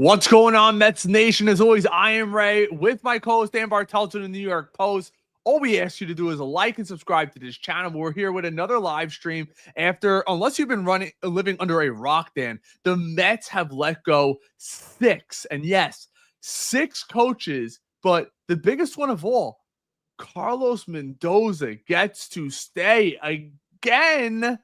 What's going on, Mets Nation? As always, I am Ray with my co-host Dan Bartelton in the New York Post. All we ask you to do is like and subscribe to this channel. We're here with another live stream after, unless you've been living under a rock, Dan, the Mets have let go six coaches, but the biggest one of all, Carlos Mendoza gets to stay again.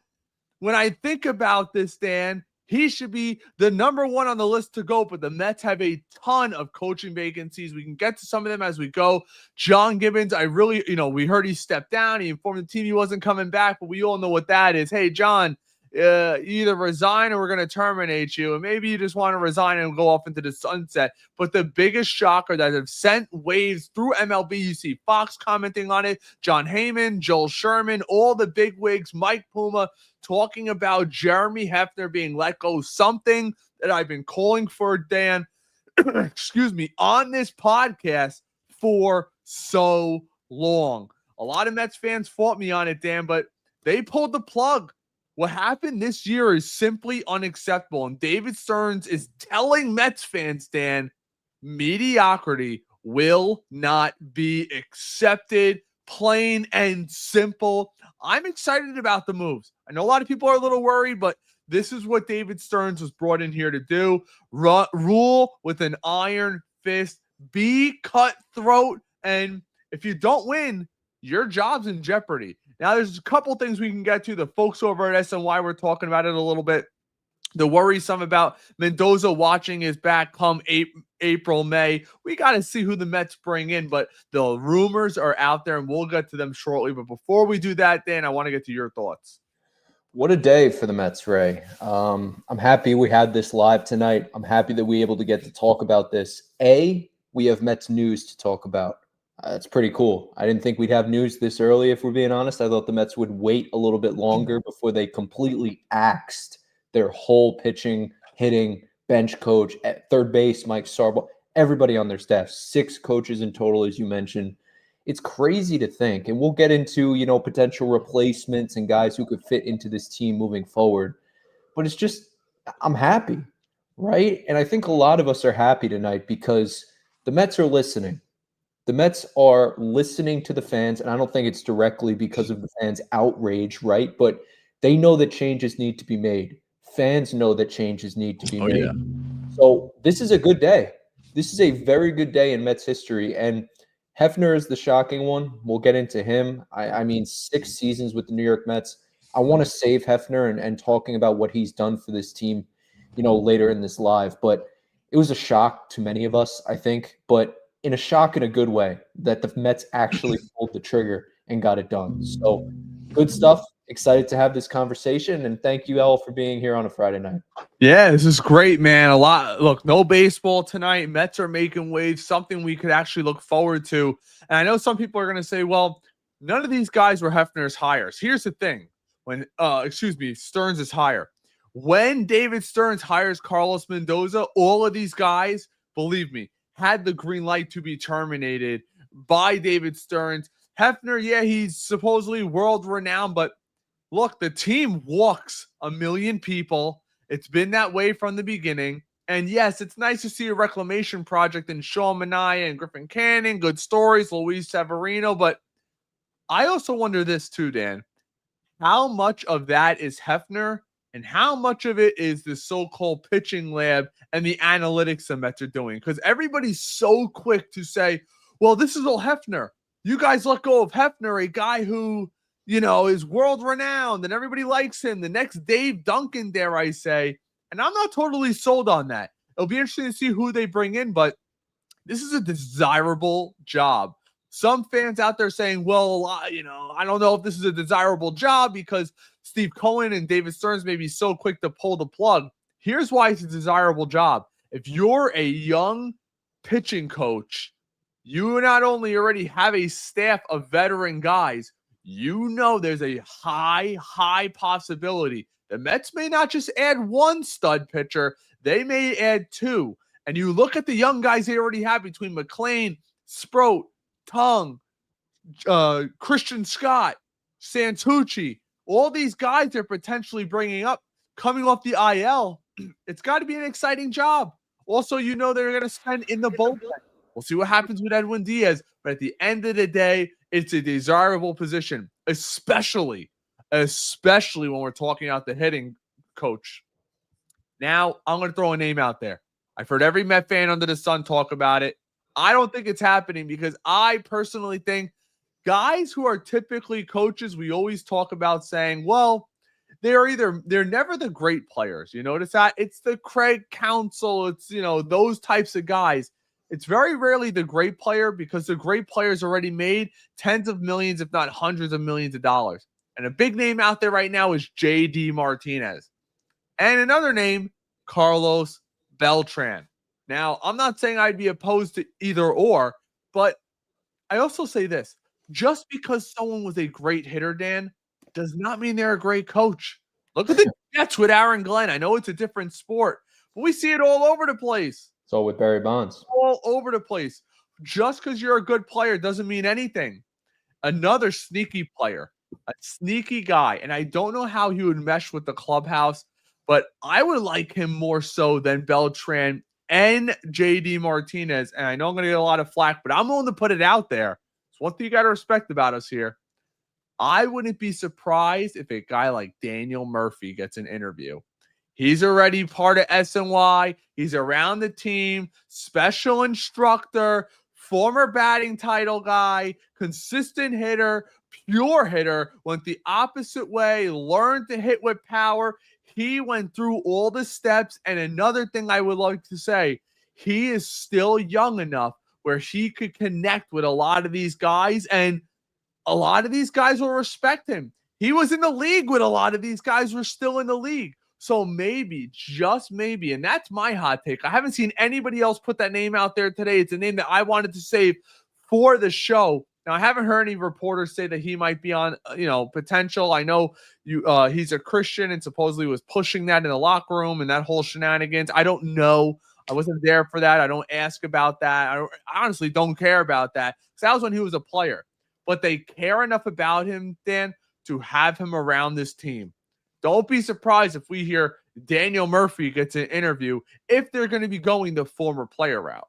When I think about this, Dan, he should be the number one on the list to go, but the Mets have a ton of coaching vacancies. We can get to some of them as we go. John Gibbons, we heard he stepped down. He informed the team he wasn't coming back, but we all know what that is. Hey, John, you either resign or we're going to terminate you. And maybe you just want to resign and go off into the sunset. But the biggest shocker that have sent waves through MLB, you see Fox commenting on it, John Heyman, Joel Sherman, all the bigwigs, Mike Puma, talking about Jeremy Hefner being let go, something that I've been calling for, Dan, excuse me, on this podcast for so long. A lot of Mets fans fought me on it, Dan, but they pulled the plug. What happened this year is simply unacceptable, and David Stearns is telling Mets fans, Dan, mediocrity will not be accepted, plain and simple. I'm excited about the moves. I know a lot of people are a little worried, but this is what David Stearns was brought in here to do. Rule with an iron fist, be cutthroat, and if you don't win, your job's in jeopardy. Now, there's a couple things we can get to. The folks over at SNY were talking about it a little bit. The worrisome about Mendoza watching his back come April, May. We got to see who the Mets bring in, but the rumors are out there, and we'll get to them shortly. But before we do that, Dan, I want to get to your thoughts. What a day for the Mets, Ray. I'm happy we had this live tonight. I'm happy that we were able to get to talk about this. We have Mets news to talk about. That's pretty cool. I didn't think we'd have news this early, if we're being honest. I thought the Mets would wait a little bit longer before they completely axed their whole pitching, hitting, bench coach, at third base, Mike Sarbo, everybody on their staff, 6 coaches in total, as you mentioned. It's crazy to think, and we'll get into, potential replacements and guys who could fit into this team moving forward. But it's just, I'm happy, right? And I think a lot of us are happy tonight because the Mets are listening. The Mets are listening to the fans, and I don't think it's directly because of the fans' outrage, right? But they know that changes need to be made. Fans know that changes need to be made. Yeah. So this is a good day. This is a very good day in Mets history, and Hefner is the shocking one. We'll get into him. I mean, 6 seasons with the New York Mets. I want to save Hefner and talking about what he's done for this team, later in this live. But it was a shock to many of us, I think, but in a shock in a good way that the Mets actually pulled the trigger and got it done. So good stuff. Excited to have this conversation, and thank you, El, for being here on a Friday night. Yeah, this is great, man. Look, no baseball tonight. Mets are making waves, something we could actually look forward to. And I know some people are going to say, well, none of these guys were Hefner's hires. Here's the thing. Stearns is hire. When David Stearns hires Carlos Mendoza, all of these guys, believe me, had the green light to be terminated by David Stearns. Hefner, yeah, he's supposedly world-renowned, but look, the team walks a million people. It's been that way from the beginning. And yes, it's nice to see a reclamation project in Sean Manaea and Griffin Canning. Good stories, Luis Severino. But I also wonder this too, Dan. How much of that is Hefner and how much of it is the so-called pitching lab and the analytics the Mets are doing? Because everybody's so quick to say, well, this is all Hefner. You guys let go of Hefner, a guy who, is world-renowned and everybody likes him. The next Dave Duncan, dare I say. And I'm not totally sold on that. It'll be interesting to see who they bring in, but this is a desirable job. Some fans out there saying, well, I don't know if this is a desirable job because Steve Cohen and David Stearns may be so quick to pull the plug. Here's why it's a desirable job. If you're a young pitching coach, you not only already have a staff of veteran guys, there's a high possibility. The Mets may not just add one stud pitcher, they may add 2. And you look at the young guys they already have between McClain, Sproat, Tung, Christian Scott, Santucci, all these guys they're potentially bringing up coming off the IL. It's got to be an exciting job. Also, you know they're going to spend in the bullpen. We'll see what happens with Edwin Diaz. But at the end of the day, it's a desirable position, especially when we're talking about the hitting coach. Now, I'm going to throw a name out there. I've heard every Met fan under the sun talk about it. I don't think it's happening because I personally think guys who are typically coaches, we always talk about saying, well, they're never the great players. You notice that? It's the Craig Counsell. It's, those types of guys. It's very rarely the great player because the great players already made tens of millions, if not hundreds of millions of dollars. And a big name out there right now is JD Martinez. And another name, Carlos Beltran. Now, I'm not saying I'd be opposed to either or, but I also say this. Just because someone was a great hitter, Dan, does not mean they're a great coach. Look at the Jets with Aaron Glenn. I know it's a different sport, but we see it all over the place. So with Barry Bonds. All over the place. Just because you're a good player doesn't mean anything. Another sneaky player, a sneaky guy, and I don't know how he would mesh with the clubhouse, but I would like him more so than Beltran and JD Martinez. And I know I'm going to get a lot of flack, but I'm willing to put it out there. It's one thing you got to respect about us here. I wouldn't be surprised if a guy like Daniel Murphy gets an interview. He's already part of SNY. He's around the team, special instructor, former batting title guy, consistent hitter, pure hitter, went the opposite way, learned to hit with power. He went through all the steps. And another thing I would like to say, he is still young enough where he could connect with a lot of these guys, and a lot of these guys will respect him. He was in the league with a lot of these guys who are still in the league. So maybe, just maybe, and that's my hot take. I haven't seen anybody else put that name out there today. It's a name that I wanted to save for the show. Now, I haven't heard any reporters say that he might be on, potential. I know he's a Christian and supposedly was pushing that in the locker room and that whole shenanigans. I don't know. I wasn't there for that. I don't ask about that. I honestly don't care about that because that was when he was a player. But they care enough about him, Dan, to have him around this team. Don't be surprised if we hear Daniel Murphy gets an interview if they're going to be going the former player route.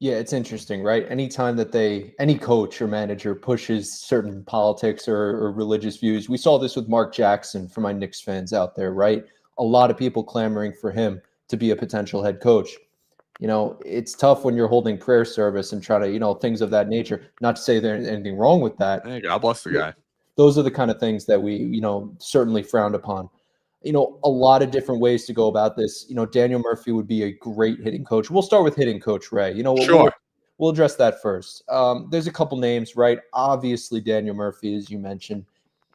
Yeah, it's interesting, right? Anytime that any coach or manager pushes certain politics or religious views, we saw this with Mark Jackson for my Knicks fans out there, right? A lot of people clamoring for him to be a potential head coach. It's tough when you're holding prayer service and try to, things of that nature. Not to say there's anything wrong with that. Hey, God bless the guy. Those are the kind of things that we, certainly frowned upon. A lot of different ways to go about this. Daniel Murphy would be a great hitting coach. We'll start with hitting coach Ray. Sure. We'll address that first. There's a couple names, right? Obviously, Daniel Murphy, as you mentioned.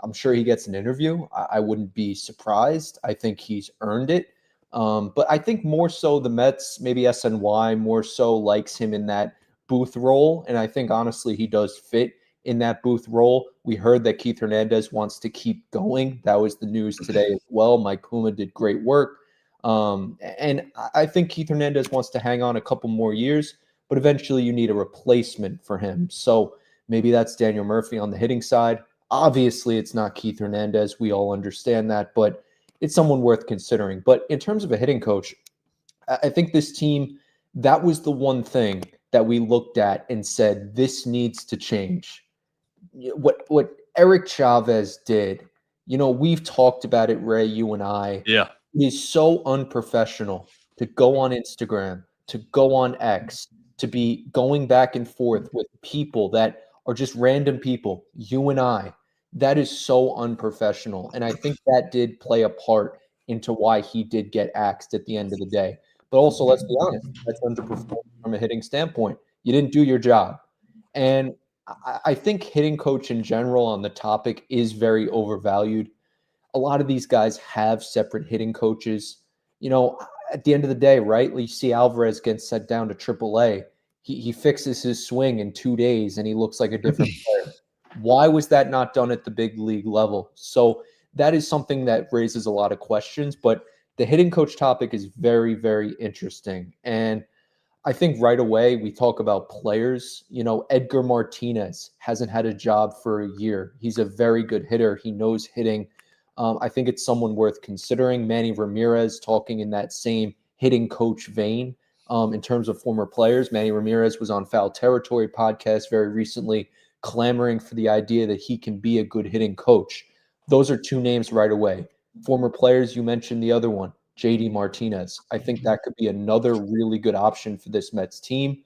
I'm sure he gets an interview. I wouldn't be surprised. I think he's earned it. But I think more so the Mets, maybe SNY, more so likes him in that booth role. And I think, honestly, he does fit in that booth role. We heard that Keith Hernandez wants to keep going. That was the news today as well. Mike Puma did great work. And I think Keith Hernandez wants to hang on a couple more years, but eventually you need a replacement for him. So maybe that's Daniel Murphy on the hitting side. Obviously, it's not Keith Hernandez. We all understand that, but it's someone worth considering. But in terms of a hitting coach, I think this team, that was the one thing that we looked at and said, this needs to change. What Eric Chavez did, we've talked about it, Ray, you and I. Yeah. It is so unprofessional to go on Instagram, to go on X, to be going back and forth with people that are just random people, you and I. That is so unprofessional. And I think that did play a part into why he did get axed at the end of the day. But also, let's be honest, that's underperforming from a hitting standpoint. You didn't do your job. And I think hitting coach in general on the topic is very overvalued. A lot of these guys have separate hitting coaches. At the end of the day, right? You see Alvarez gets sent down to AAA. He fixes his swing in 2 days and he looks like a different player. Why was that not done at the big league level? So that is something that raises a lot of questions, but the hitting coach topic is very, very interesting. And I think right away we talk about players. Edgar Martinez hasn't had a job for a year. He's a very good hitter. He knows hitting. I think it's someone worth considering. Manny Ramirez talking in that same hitting coach vein in terms of former players. Manny Ramirez was on Foul Territory podcast very recently, clamoring for the idea that he can be a good hitting coach. Those are two names right away. Former players, you mentioned the other one, JD Martinez. I think that could be another really good option for this Mets team.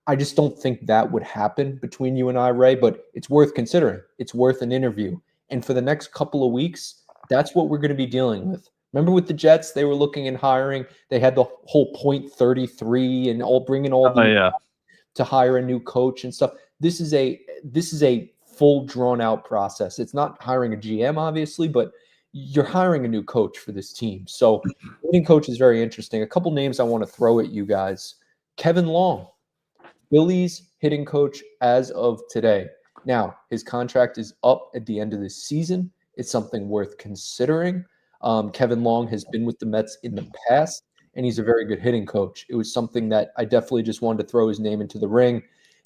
I just don't think that would happen between you and I, Ray, but it's worth considering. It's worth an interview. And for the next couple of weeks, that's what we're going to be dealing with. Remember with the Jets, they were looking and hiring. They had the whole .33 and bringing all the to hire a new coach and stuff. This is a full drawn out process. It's not hiring a GM, obviously, but you're hiring a new coach for this team. So hitting coach is very interesting. A couple names I want to throw at you guys. Kevin Long, Phillies hitting coach as of today. Now, his contract is up at the end of this season. It's something worth considering. Kevin Long has been with the Mets in the past, and he's a very good hitting coach. It was something that I definitely just wanted to throw his name into the ring.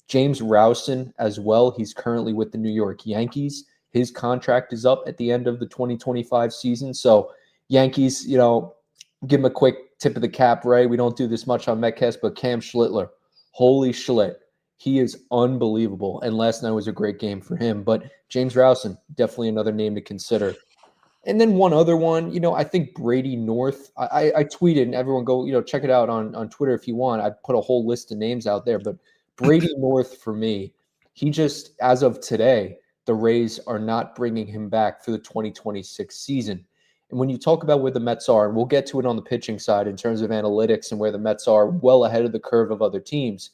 James Rowson as well. He's currently with the New York Yankees. His contract is up at the end of the 2025 season. So Yankees, give him a quick tip of the cap, Ray. We don't do this much on Metcast, but Cam Schlittler, holy Schlitt. He is unbelievable. And last night was a great game for him. But James Rowson, definitely another name to consider. And then one other one, I think Brady North. I tweeted, and everyone go, check it out on Twitter if you want. I put a whole list of names out there. But Brady North, for me, he just, as of today, the Rays are not bringing him back for the 2026 season. And when you talk about where the Mets are, and we'll get to it on the pitching side in terms of analytics and where the Mets are well ahead of the curve of other teams,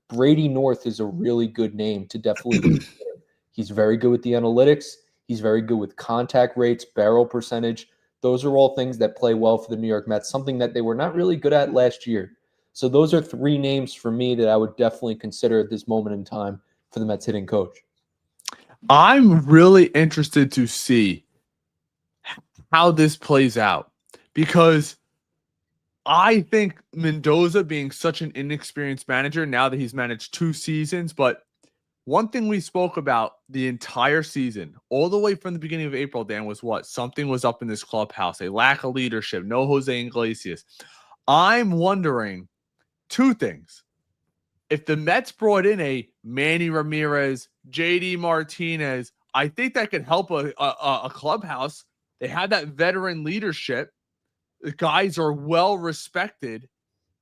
Brady North is a really good name to definitely consider. He's very good with the analytics. He's very good with contact rates, barrel percentage. Those are all things that play well for the New York Mets, something that they were not really good at last year. So those are three names for me that I would definitely consider at this moment in time for the Mets hitting coach. I'm really interested to see how this plays out because I think Mendoza being such an inexperienced manager now that he's managed 2 seasons, but one thing we spoke about the entire season, all the way from the beginning of April, Dan, was what? Something was up in this clubhouse, a lack of leadership, no Jose Iglesias. I'm wondering 2 things. If the Mets brought in a Manny Ramirez, JD Martinez, I think that could help a clubhouse. They have that veteran leadership. The guys are well respected.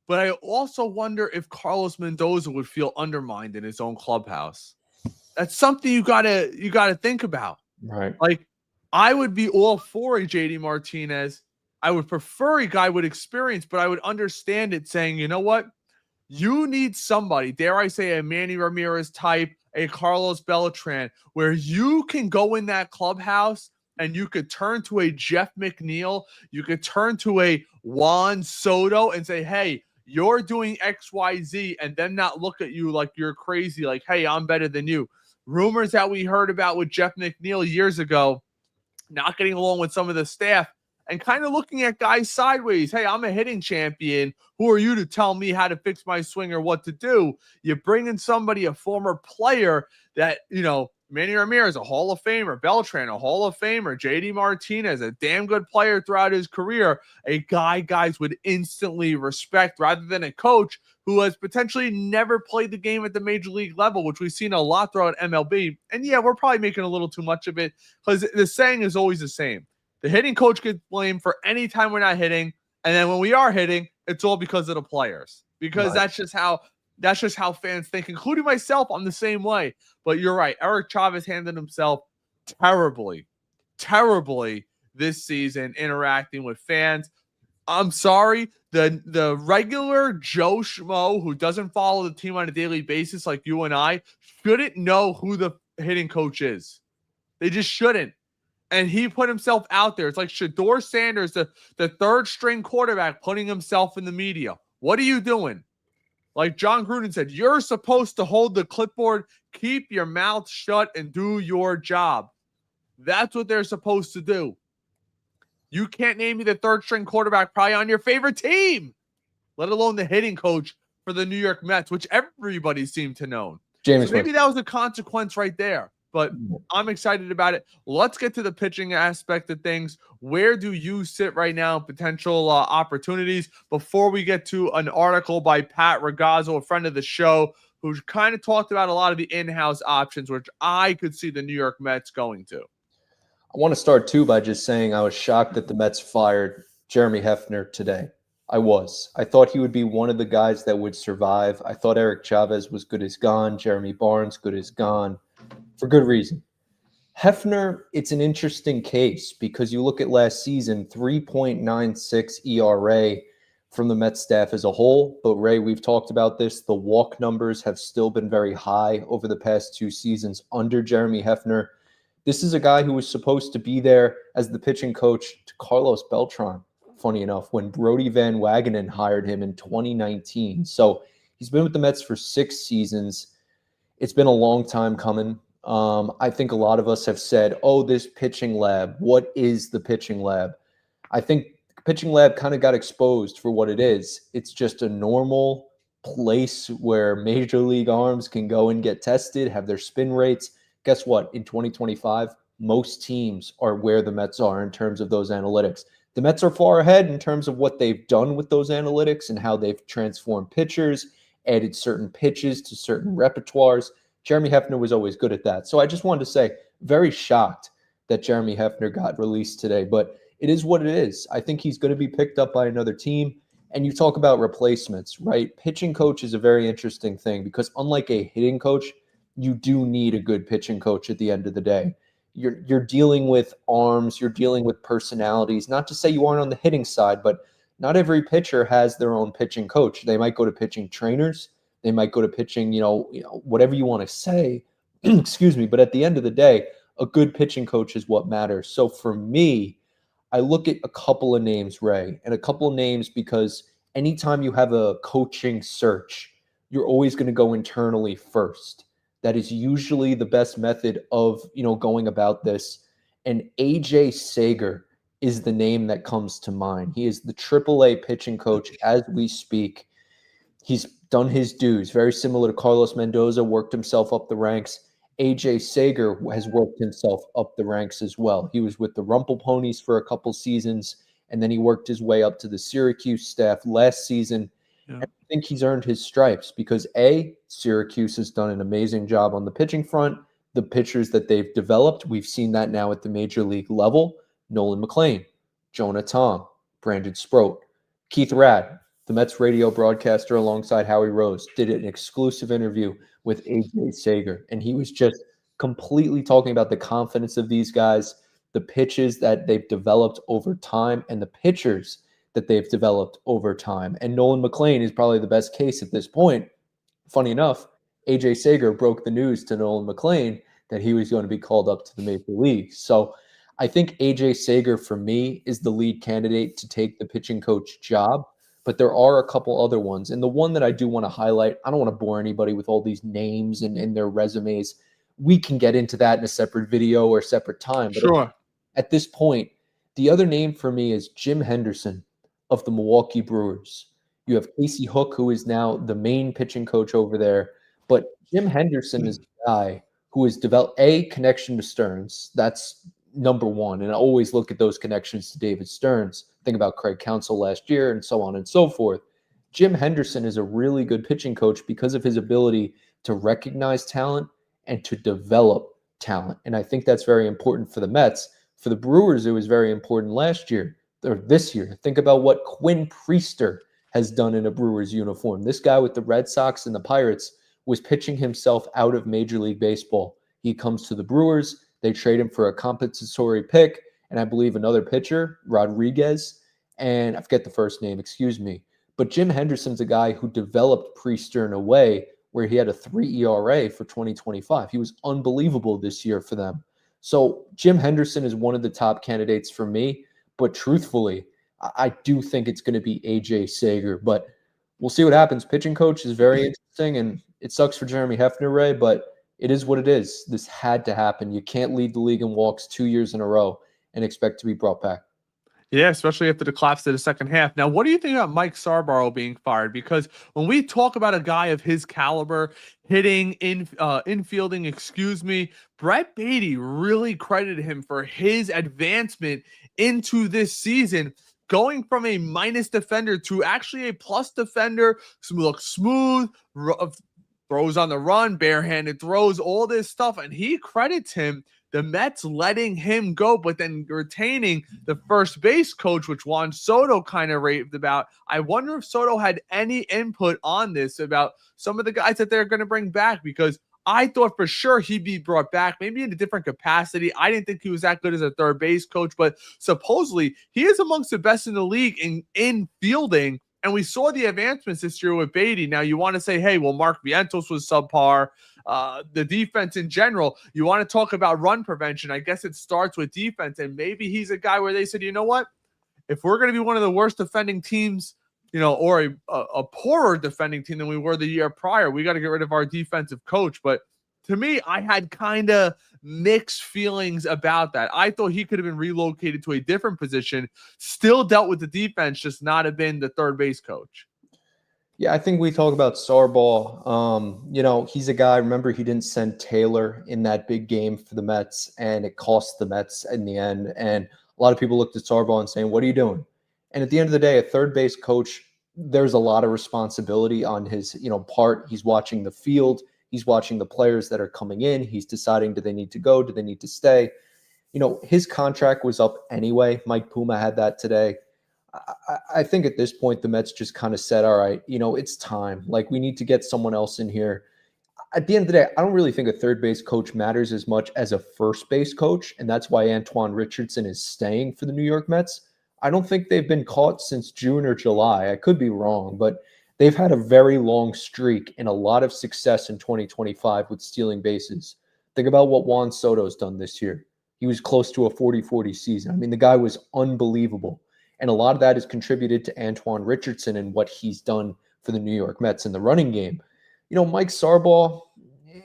But I also wonder if Carlos Mendoza would feel undermined in his own clubhouse. That's something you gotta think about. Right. Like, I would be all for a JD Martinez. I would prefer a guy with experience, but I would understand it saying, you know what? You need somebody, dare I say, a Manny Ramirez type, a Carlos Beltran, where you can go in that clubhouse and you could turn to a Jeff McNeil, you could turn to a Juan Soto and say, hey, you're doing XYZ, and then not look at you like you're crazy, like, hey, I'm better than you. Rumors that we heard about with Jeff McNeil years ago, not getting along with some of the staff, and kind of looking at guys sideways. Hey, I'm a hitting champion. Who are you to tell me how to fix my swing or what to do? You bring in somebody, a former player that, Manny Ramirez, a Hall of Famer, Beltran, a Hall of Famer, JD Martinez, a damn good player throughout his career, a guy guys would instantly respect rather than a coach who has potentially never played the game at the major league level, which we've seen a lot throughout MLB. And yeah, we're probably making a little too much of it because the saying is always the same. The hitting coach gets blamed for any time we're not hitting. And then when we are hitting, it's all because of the players. Because that's just how fans think, including myself. I'm the same way. But you're right. Eric Chavez handled himself terribly this season interacting with fans. I'm sorry. The regular Joe Schmo who doesn't follow the team on a daily basis like you and I shouldn't know who the hitting coach is. They just shouldn't. And he put himself out there. It's like Shedeur Sanders, the third string quarterback, putting himself in the media. What are you doing? Like John Gruden said, you're supposed to hold the clipboard, keep your mouth shut, and do your job. That's what they're supposed to do. You can't name me the third string quarterback probably on your favorite team, let alone the hitting coach for the New York Mets, which everybody seemed to know. James so maybe that was a consequence right there. but I'm excited about it. Let's get to the pitching aspect of things. Where do you sit right now, potential opportunities, before we get to an article by Pat Ragazzo, a friend of the show, who kind of talked about a lot of the in-house options, which I could see the New York Mets going to. I want to start too by just saying I was shocked that the Mets fired Jeremy Hefner today. I was. I thought he would be one of the guys that would survive. I thought Eric Chavez was good as gone. Jeremy Barnes, good as gone, for good reason. Hefner, it's an interesting case because you look at last season, 3.96 ERA from the Mets staff as a whole. But Ray, we've talked about this. The walk numbers have still been very high over the past 2 seasons under Jeremy Hefner. This is a guy who was supposed to be there as the pitching coach to Carlos Beltran, funny enough, when Brody Van Wagenen hired him in 2019. So he's been with the Mets for 6 seasons. It's been a long time coming. I think a lot of us have said, oh, this pitching lab, what is the pitching lab? I think pitching lab kind of got exposed for what it is. It's just a normal place where major league arms can go and get tested, have their spin rates. Guess what? In 2025, most teams are where the Mets are in terms of those analytics. The Mets are far ahead in terms of what they've done with those analytics and how they've transformed pitchers, added certain pitches to certain repertoires. Jeremy Hefner was always good at that. So I just wanted to say, very shocked that Jeremy Hefner got released today, but it is what it is. I think he's going to be picked up by another team. And you talk about replacements, right? Pitching coach is a very interesting thing because unlike a hitting coach, you do need a good pitching coach at the end of the day. You're dealing with arms, you're dealing with personalities. Not to say you aren't on the hitting side, but not every pitcher has their own pitching coach. They might go to pitching trainers. They might go to pitching, whatever you want to say. Excuse me. But at the end of the day, a good pitching coach is what matters. So for me, I look at a couple of names, Ray, and a couple of names because anytime you have a coaching search, you're always going to go internally first. That is usually the best method of, going about this. And AJ Sager is the name that comes to mind. He is the AAA pitching coach as we speak. He's done his dues, very similar to Carlos Mendoza, worked himself up the ranks. AJ Sager has worked himself up the ranks as well. He was with the Rumple Ponies for a couple seasons, and then he worked his way up to the Syracuse staff last season. Yeah. And I think he's earned his stripes because, A, Syracuse has done an amazing job on the pitching front. The pitchers that they've developed, we've seen that now at the major league level. Nolan McLean, Jonah Tom, Brandon Sproat, Keith Radd, the Mets radio broadcaster alongside Howie Rose, did an exclusive interview with AJ Sager, and he was just completely talking about the confidence of these guys, the pitches that they've developed over time, and the pitchers that they've developed over time. And Nolan McLean is probably the best case at this point. Funny enough, AJ Sager broke the news to Nolan McLean that he was going to be called up to the Major League. So I think AJ Sager, for me, is the lead candidate to take the pitching coach job. But there are a couple other ones. And the one that I do want to highlight, I don't want to bore anybody with all these names and their resumes. We can get into that in a separate video or a separate time. But sure. At this point, the other name for me is Jim Henderson of the Milwaukee Brewers. You have Casey Hook, who is now the main pitching coach over there. But Jim Henderson is a guy who has developed a connection to Stearns. That's number one. And I always look at those connections to David Stearns. Think about Craig Counsell last year and so on and so forth. Jim Henderson is a really good pitching coach because of his ability to recognize talent and to develop talent. And I think that's very important for the Mets. For the Brewers, it was very important last year or this year. Think about what Quinn Priester has done in a Brewers uniform. This guy with the Red Sox and the Pirates was pitching himself out of Major League Baseball. He comes to the Brewers. They trade him for a compensatory pick and I believe another pitcher, Rodriguez, and I forget the first name, excuse me. But Jim Henderson's a guy who developed Priester in a way where he had a 3 ERA for 2025. He was unbelievable this year for them. So Jim Henderson is one of the top candidates for me. But truthfully, I do think it's going to be AJ Sager. But we'll see what happens. Pitching coach is very interesting, and it sucks for Jeremy Hefner, Ray, but it is what it is. This had to happen. You can't lead the league in walks 2 years in a row and expect to be brought back. Yeah, especially after the collapse of the second half. Now, what do you think about Mike Sarbaro being fired? Because when we talk about a guy of his caliber hitting infielding, excuse me, Brett Beatty really credited him for his advancement into this season, going from a minus defender to actually a plus defender. Looks smooth, throws on the run, barehanded throws, all this stuff, and he credits him, the Mets letting him go, but then retaining the first base coach, which Juan Soto kind of raved about. I wonder if Soto had any input on this about some of the guys that they're going to bring back, because I thought for sure he'd be brought back, maybe in a different capacity. I didn't think he was that good as a third base coach, but supposedly he is amongst the best in the league in fielding. And we saw the advancements this year with Beatty. Now you want to say, hey, well, Mark Vientos was subpar. The defense in general, you want to talk about run prevention. I guess it starts with defense. And maybe he's a guy where they said, you know what? If we're going to be one of the worst defending teams, or a poorer defending team than we were the year prior, we got to get rid of our defensive coach. But to me, I had kind of mixed feelings about that. I thought he could have been relocated to a different position, still dealt with the defense, just not have been the third base coach. Yeah, I think we talk about Sarball. He's a guy, remember, he didn't send Taylor in that big game for the Mets, and it cost the Mets in the end. And a lot of people looked at Sarball and saying, what are you doing? And at the end of the day, a third base coach, there's a lot of responsibility on his, part. He's watching the field. He's watching the players that are coming in. He's deciding, do they need to go? Do they need to stay? His contract was up anyway. Mike Puma had that today. I think at this point, the Mets just kind of said, all right, it's time. Like, we need to get someone else in here. At the end of the day, I don't really think a third base coach matters as much as a first base coach. And that's why Antoine Richardson is staying for the New York Mets. I don't think they've been caught since June or July. I could be wrong, but they've had a very long streak and a lot of success in 2025 with stealing bases. Think about what Juan Soto's done this year. He was close to a 40-40 season. I mean, the guy was unbelievable. And a lot of that is contributed to Antoine Richardson and what he's done for the New York Mets in the running game. Mike Sarball,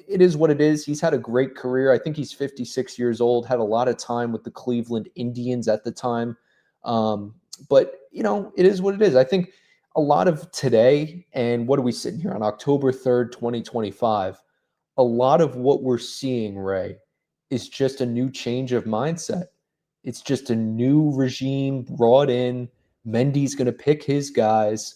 it is what it is. He's had a great career. I think he's 56 years old, had a lot of time with the Cleveland Indians at the time. But it is what it is. I think a lot of today, and what are we sitting here on October 3rd, 2025, a lot of what we're seeing, Ray, is just a new change of mindset. It's just a new regime brought in. Mendy's going to pick his guys.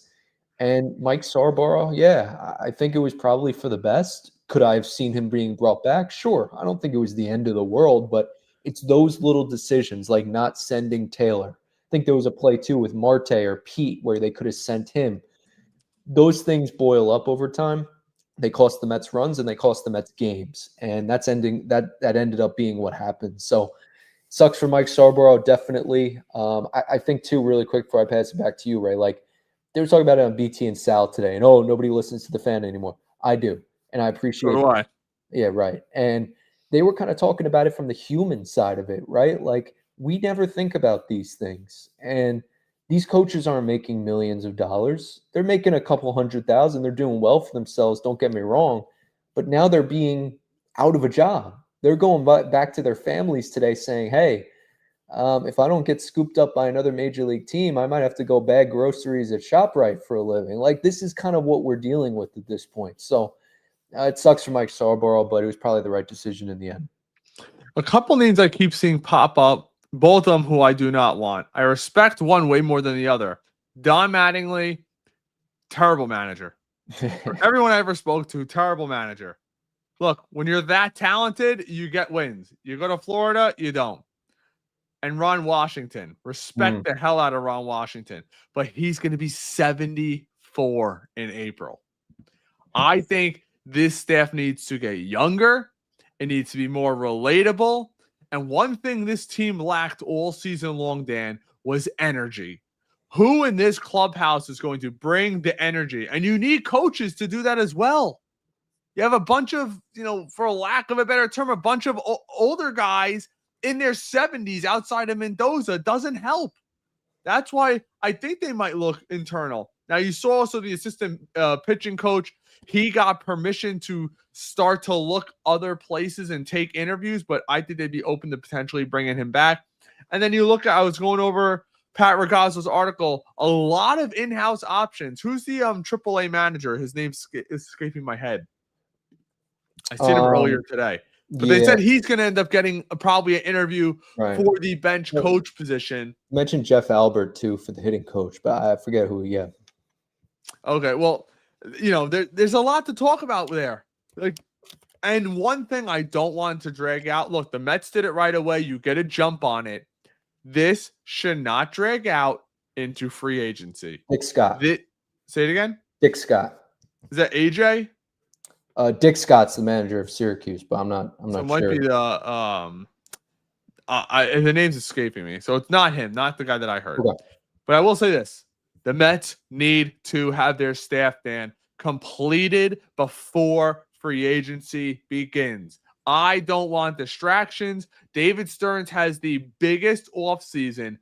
And Mike Sarbaro, yeah, I think it was probably for the best. Could I have seen him being brought back? Sure. I don't think it was the end of the world, but it's those little decisions like not sending Taylor. I think there was a play too with Marte or Pete where they could have sent him. Those things boil up over time. They cost the Mets runs and they cost the Mets games. And that ended up being what happened. So sucks for Mike Sarbaro, definitely. I think too, really quick before I pass it back to you, Ray, like they were talking about it on BT and Sal today, and nobody listens to the fan anymore. I do, and I appreciate So do I. Yeah, right. And they were kind of talking about it from the human side of it, right? Like, we never think about these things. And these coaches aren't making millions of dollars. They're making a couple $100,000. They're doing well for themselves, don't get me wrong. But now they're being out of a job. They're going back to their families today saying, hey, if I don't get scooped up by another major league team, I might have to go bag groceries at ShopRite for a living. Like, this is kind of what we're dealing with at this point. So it sucks for Mike Sarbaro, but it was probably the right decision in the end. A couple names I keep seeing pop up, both of them who I do not want. I respect one way more than the other. Don Mattingly, terrible manager. For everyone I ever spoke to, terrible manager. Look, when you're that talented, you get wins. You go to Florida, you don't. And Ron Washington, respect the hell out of Ron Washington, but he's going to be 74 in April. I think this staff needs to get younger. It needs to be more relatable. And one thing this team lacked all season long, Dan, was energy. Who in this clubhouse is going to bring the energy? And you need coaches to do that as well. You have a bunch of, for a lack of a better term, a bunch of older guys in their 70s outside of Mendoza. Doesn't help. That's why I think they might look internal. Now, you saw also the assistant pitching coach. He got permission to start to look other places and take interviews, but I think they'd be open to potentially bringing him back. And then you look at, I was going over Pat Ragazzo's article, a lot of in-house options. Who's the AAA manager? His name is escaping my head. I seen him earlier today. But they Yeah, said he's going to end up getting probably an interview right. for the bench Well, coach position. you mentioned Jeff Albert too for the hitting coach, but I forget who. Yeah. Okay, well, there's a lot to talk about there. And one thing I don't want to drag out. Look, the Mets did it right away. You get a jump on it. This should not drag out into free agency. Dick Scott. Say it again. Dick Scott. Is that AJ? Dick Scott's the manager of Syracuse, but I'm not So it sure. might be the name's escaping me. So it's not him, not the guy that I heard. Okay. But I will say this. The Mets need to have their staff, Dan, completed before free agency begins. I don't want distractions. David Stearns has the biggest offseason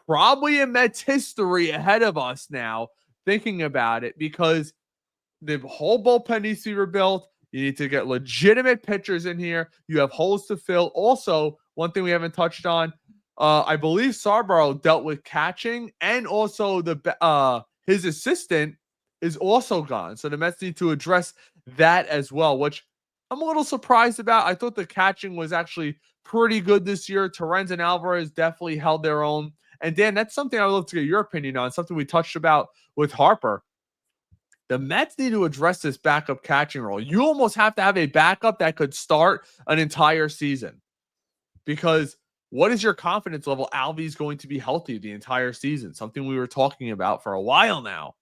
probably in Mets history ahead of us now, thinking about it, because the whole bullpen needs to be rebuilt. You need to get legitimate pitchers in here. You have holes to fill. Also, one thing we haven't touched on, I believe Sarborough dealt with catching, and also his assistant is also gone. So the Mets need to address that as well, which I'm a little surprised about. I thought the catching was actually pretty good this year. Torrens and Alvarez definitely held their own. And Dan, that's something I would love to get your opinion on, something we touched about with Harper. The Mets need to address this backup catching role. You almost have to have a backup that could start an entire season, because what is your confidence level Alvy's going to be healthy the entire season? Something we were talking about for a while now.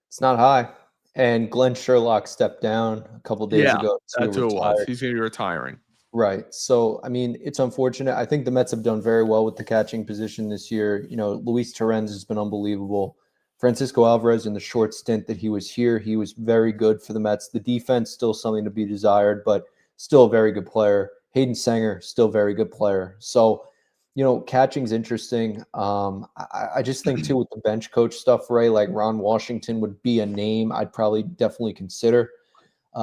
It's not high. And Glenn Sherlock stepped down a couple days ago. That's who it was. He's going to be retiring. Right. So, I mean, it's unfortunate. I think the Mets have done very well with the catching position this year. Luis Torrens has been unbelievable. Francisco Alvarez, in the short stint that he was here, he was very good for the Mets. The defense, still something to be desired, but still a very good player. Hayden Sanger, still very good player. So, catching's interesting. I just think, too, with the bench coach stuff, Ray, like Ron Washington would be a name I'd probably definitely consider.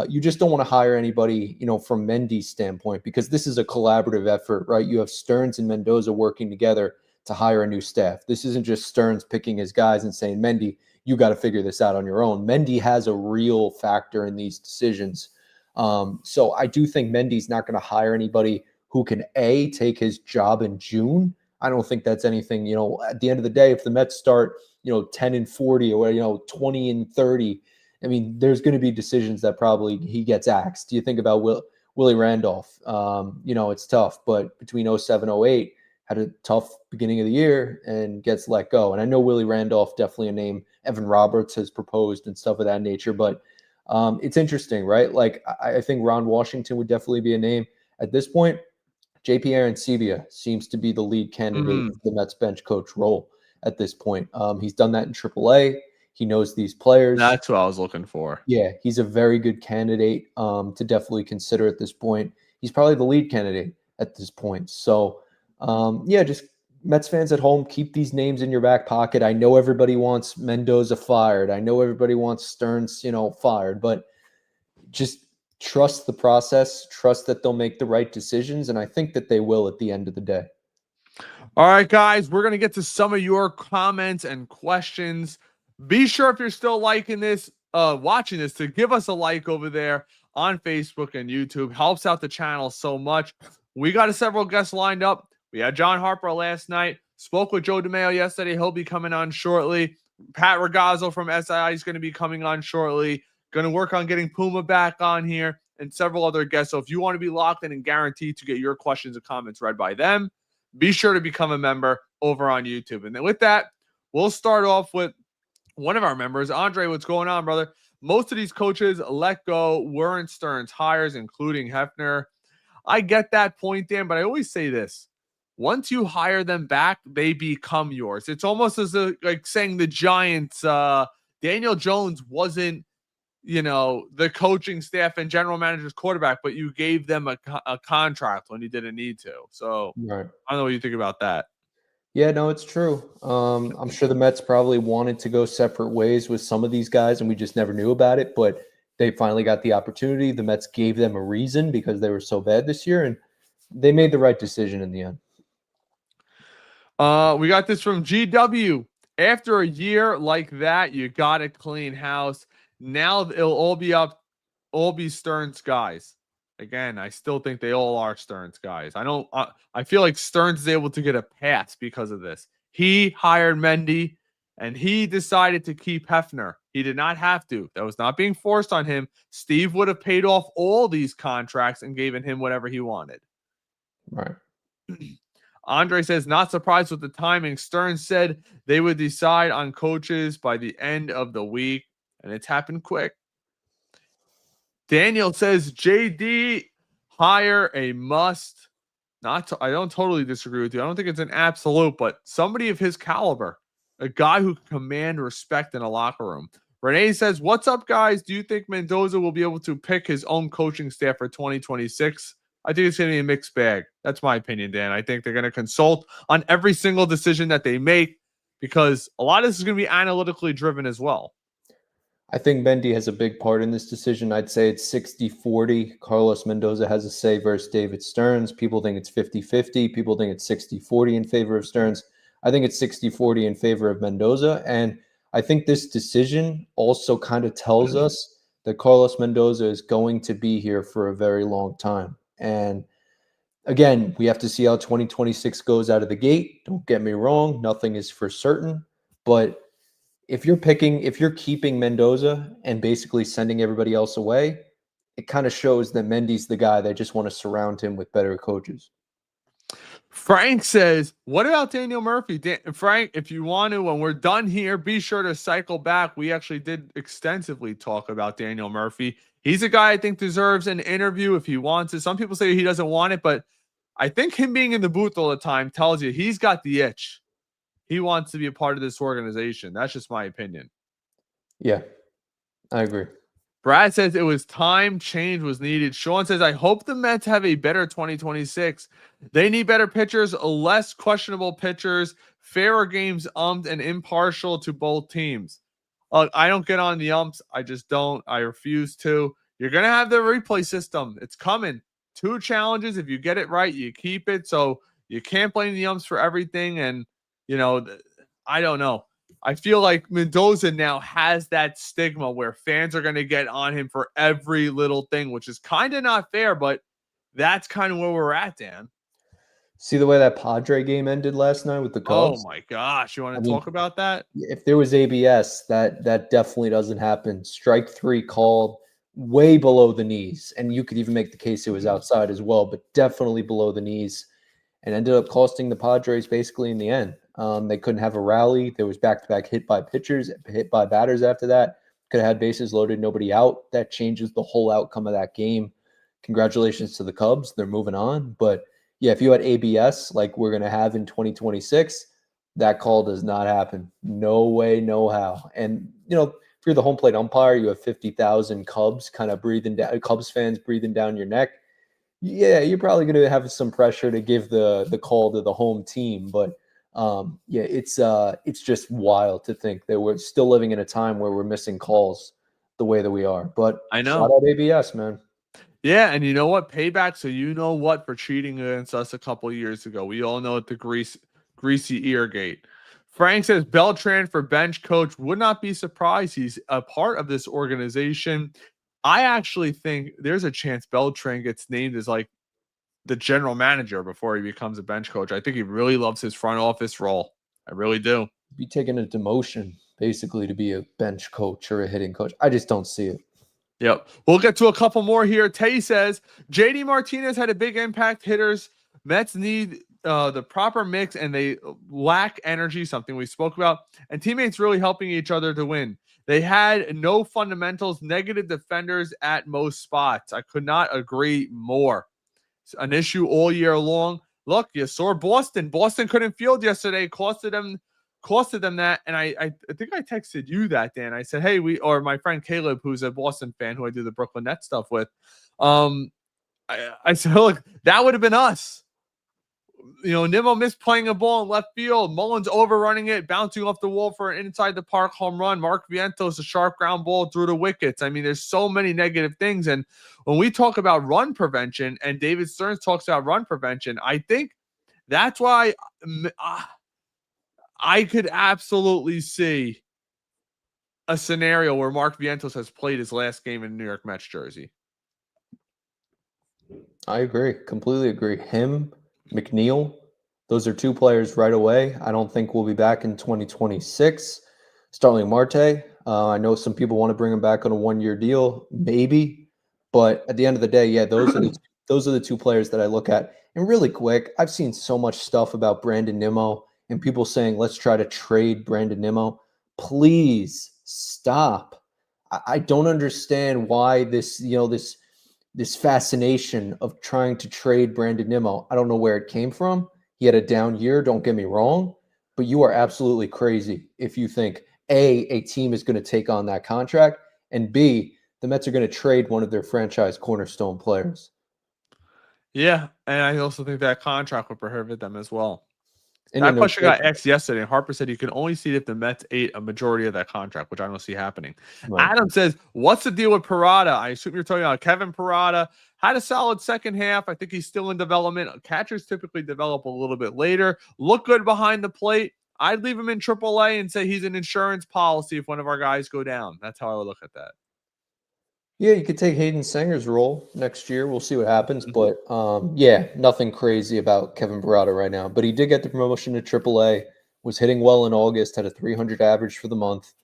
You just don't want to hire anybody, from Mendy's standpoint, because this is a collaborative effort, right? You have Stearns and Mendoza working together to hire a new staff. This isn't just Stearns picking his guys and saying, Mendy, you got to figure this out on your own. Mendy has a real factor in these decisions. So I do think Mendy's not going to hire anybody who can, take his job in June. I don't think that's anything, at the end of the day, if the Mets start, 10-40 or, 20-30, I mean, there's going to be decisions that probably he gets axed. Do you think about Willie Randolph? It's tough, but between 07, 08, had a tough beginning of the year and gets let go. And I know Willie Randolph, definitely a name Evan Roberts has proposed and stuff of that nature, but it's interesting, right? Like, I think Ron Washington would definitely be a name at this point. JP Arancibia seems to be the lead candidate for the Mets bench coach role at this point. He's done that in AAA. He knows these players. That's what I was looking for. Yeah, he's a very good candidate to definitely consider at this point. He's probably the lead candidate at this point. So, just Mets fans at home, keep these names in your back pocket. I know everybody wants Mendoza fired. I know everybody wants Stearns, fired, but just trust the process, trust that they'll make the right decisions, and I think that they will at the end of the day. All right, guys, we're going to get to some of your comments and questions. Be sure, if you're still liking this, watching this, to give us a like over there on Facebook and YouTube. Helps out the channel so much. We got several guests lined up. We had John Harper last night. Spoke with Joe DeMaio yesterday. He'll be coming on shortly. Pat Ragazzo from SII is going to be coming on shortly. Going to work on getting Puma back on here, and several other guests. So if you want to be locked in and guaranteed to get your questions and comments read by them, be sure to become a member over on YouTube. And then with that, we'll start off with one of our members. Andre, what's going on, brother? Most of these coaches let go weren't Stearns hires, including Hefner. I get that point, Dan, but I always say this. Once you hire them back, they become yours. It's almost as like saying the Giants, Daniel Jones wasn't, the coaching staff and general manager's quarterback, but you gave them a contract when you didn't need to. So right. I don't know what you think about that. Yeah, no, it's true. I'm sure the Mets probably wanted to go separate ways with some of these guys, and we just never knew about it, but they finally got the opportunity. The Mets gave them a reason because they were so bad this year, and they made the right decision in the end. We got this from GW. After a year like that, you got to clean house. Now it'll all be Stearns guys. Again, I still think they all are Stearns guys. I feel like Stearns is able to get a pass because of this. He hired Mendy and he decided to keep Hefner. He did not have to. That was not being forced on him. Steve would have paid off all these contracts and given him whatever he wanted. Right. Andre says, not surprised with the timing. Stearns said they would decide on coaches by the end of the week, and it's happened quick. Daniel says, JD hire a must. I don't totally disagree with you. I don't think it's an absolute, but somebody of his caliber, a guy who can command respect in a locker room. Renee says, what's up, guys? Do you think Mendoza will be able to pick his own coaching staff for 2026? I think it's going to be a mixed bag. That's my opinion, Dan. I think they're going to consult on every single decision that they make because a lot of this is going to be analytically driven as well. I think Mendy has a big part in this decision. I'd say it's 60-40. Carlos Mendoza has a say versus David Stearns. People think it's 50-50. People think it's 60-40 in favor of Stearns. I think it's 60-40 in favor of Mendoza. And I think this decision also kind of tells us that Carlos Mendoza is going to be here for a very long time. And again, we have to see how 2026 goes out of the gate. Don't get me wrong. Nothing is for certain. But if you're keeping Mendoza and basically sending everybody else away, it kind of shows that Mendy's the guy. They just want to surround him with better coaches. Frank says, what about Daniel Murphy? Frank, if you want to, when we're done here, be sure to cycle back. We actually did extensively talk about Daniel Murphy. He's a guy I think deserves an interview if he wants it. Some people say he doesn't want it, but I think him being in the booth all the time tells you he's got the itch. He wants to be a part of this organization. That's just my opinion. Yeah, I agree. Brad says it was time change was needed. Sean says, I hope the Mets have a better 2026. They need better pitchers, less questionable pitchers, fairer games umped, and impartial to both teams. I don't get on the umps. I just don't. I refuse to. You're going to have the replay system. It's coming. 2 challenges. If you get it right, you keep it. So you can't blame the umps for everything. And, I don't know. I feel like Mendoza now has that stigma where fans are going to get on him for every little thing, which is kind of not fair, but that's kind of where we're at, Dan. See the way that Padre game ended last night with the Cubs? Oh my gosh. You want to talk about that? If there was ABS, that definitely doesn't happen. Strike 3 called way below the knees. And you could even make the case it was outside as well, but definitely below the knees, and ended up costing the Padres basically in the end. They couldn't have a rally. There was back-to-back hit by pitchers, hit by batters after that. Could have had bases loaded, nobody out. That changes the whole outcome of that game. Congratulations to the Cubs. They're moving on. But, yeah, if you had ABS like we're going to have in 2026, that call does not happen. No way, no how. And, if you're the home plate umpire, you have 50,000 Cubs kind of Cubs fans breathing down your neck. Yeah, you're probably going to have some pressure to give the call to the home team. But, it's just wild to think that we're still living in a time where we're missing calls the way that we are. But I know. Shout out ABS, man. Yeah, and you know what? Payback. So for cheating against us a couple years ago. We all know it, the greasy ear gate. Frank says Beltran for bench coach. Would not be surprised. He's a part of this organization. I actually think there's a chance Beltran gets named as like the general manager before he becomes a bench coach. I think he really loves his front office role. I really do. Be taking a demotion basically to be a bench coach or a hitting coach. I just don't see it. Yep. We'll get to a couple more here. Tay says JD Martinez had a big impact. Hitters Mets need the proper mix and they lack energy, something we spoke about, and teammates really helping each other to win. They had no fundamentals, negative defenders at most spots. I could not agree more. It's an issue all year long. Look, you saw Boston. Boston couldn't field yesterday. Costed them that. And I think I texted you that, Dan. I said, hey, or my friend Caleb, who's a Boston fan who I do the Brooklyn Nets stuff with. I said, look, that would have been us. Nimmo missed playing a ball in left field. Mullins overrunning it, bouncing off the wall for an inside the park home run. Mark Vientos, a sharp ground ball through the wickets. I mean, there's so many negative things. And when we talk about run prevention, and David Stearns talks about run prevention, I think that's why I could absolutely see a scenario where Mark Vientos has played his last game in New York Mets jersey. I agree. Completely agree. Him, McNeil, those are two players right away. I don't think we'll be back in 2026. Starling Marte, I know some people want to bring him back on a one-year deal, maybe. But at the end of the day, yeah, those are the two players that I look at. And really quick, I've seen so much stuff about Brandon Nimmo and people saying, let's try to trade Brandon Nimmo. Please stop. I don't understand why this fascination of trying to trade Brandon Nimmo. I don't know where it came from. He had a down year, don't get me wrong, but you are absolutely crazy if you think A, team is going to take on that contract, and B, the Mets are going to trade one of their franchise cornerstone players. Yeah, and I also think that contract would prohibit them as well. And That question got asked yesterday, and Harper said you can only see it if the Mets ate a majority of that contract, which I don't see happening. Right. Adam says, what's the deal with Parada? I assume you're talking about Kevin Parada. Had a solid second half. I think he's still in development. Catchers typically develop a little bit later. Look good behind the plate. I'd leave him in AAA and say he's an insurance policy if one of our guys go down. That's how I would look at that. Yeah, you could take Hayden Sanger's role next year. We'll see what happens. But yeah, nothing crazy about Kevin Parada right now. But he did get the promotion to AAA, was hitting well in August, had a 300 average for the month.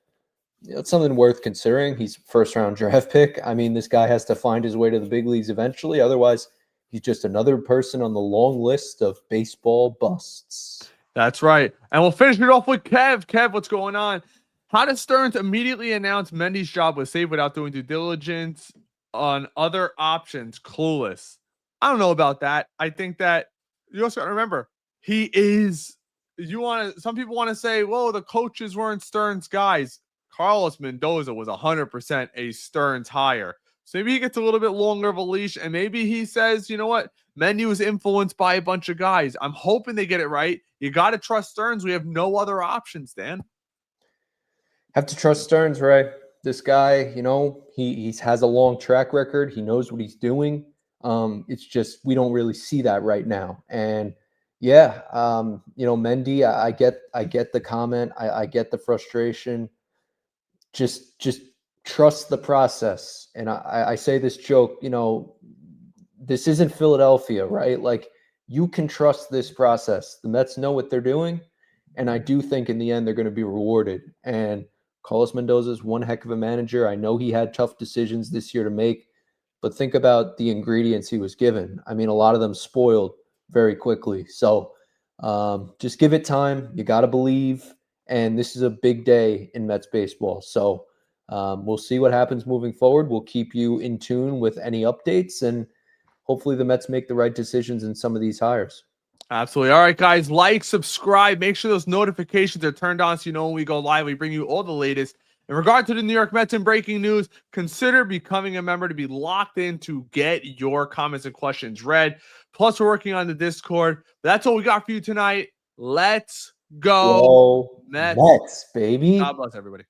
It's something worth considering. He's first-round draft pick. I mean, this guy has to find his way to the big leagues eventually. Otherwise, he's just another person on the long list of baseball busts. That's right. And we'll finish it off with Kev. Kev, what's going on? How does Stearns immediately announce Mendy's job was saved without doing due diligence on other options? Clueless. I don't know about that. I think that you also got to remember, he is. Some people want to say, whoa, the coaches weren't Stearns guys. Carlos Mendoza was 100% a Stearns hire. So maybe he gets a little bit longer of a leash, and maybe he says, you know what? Mendy was influenced by a bunch of guys. I'm hoping they get it right. You got to trust Stearns. We have no other options, Dan. Have to trust Stearns, Ray. This guy, he has a long track record. He knows what he's doing. It's just we don't really see that right now. And yeah, Mendy, I get the comment. I get the frustration. Just trust the process. And I say this joke, this isn't Philadelphia, right? Like you can trust this process. The Mets know what they're doing. And I do think in the end, they're going to be rewarded. And Carlos Mendoza is one heck of a manager. I know he had tough decisions this year to make, but think about the ingredients he was given. I mean, a lot of them spoiled very quickly. So just give it time. You got to believe. And this is a big day in Mets baseball. So we'll see what happens moving forward. We'll keep you in tune with any updates, and hopefully the Mets make the right decisions in some of these hires. Absolutely. All right, guys, like, subscribe, make sure those notifications are turned on so you know when we go live. We bring you all the latest. In regard to the New York Mets and breaking news, consider becoming a member to be locked in to get your comments and questions read. Plus, we're working on the Discord. That's all we got for you tonight. Let's go, Mets, baby. God bless everybody.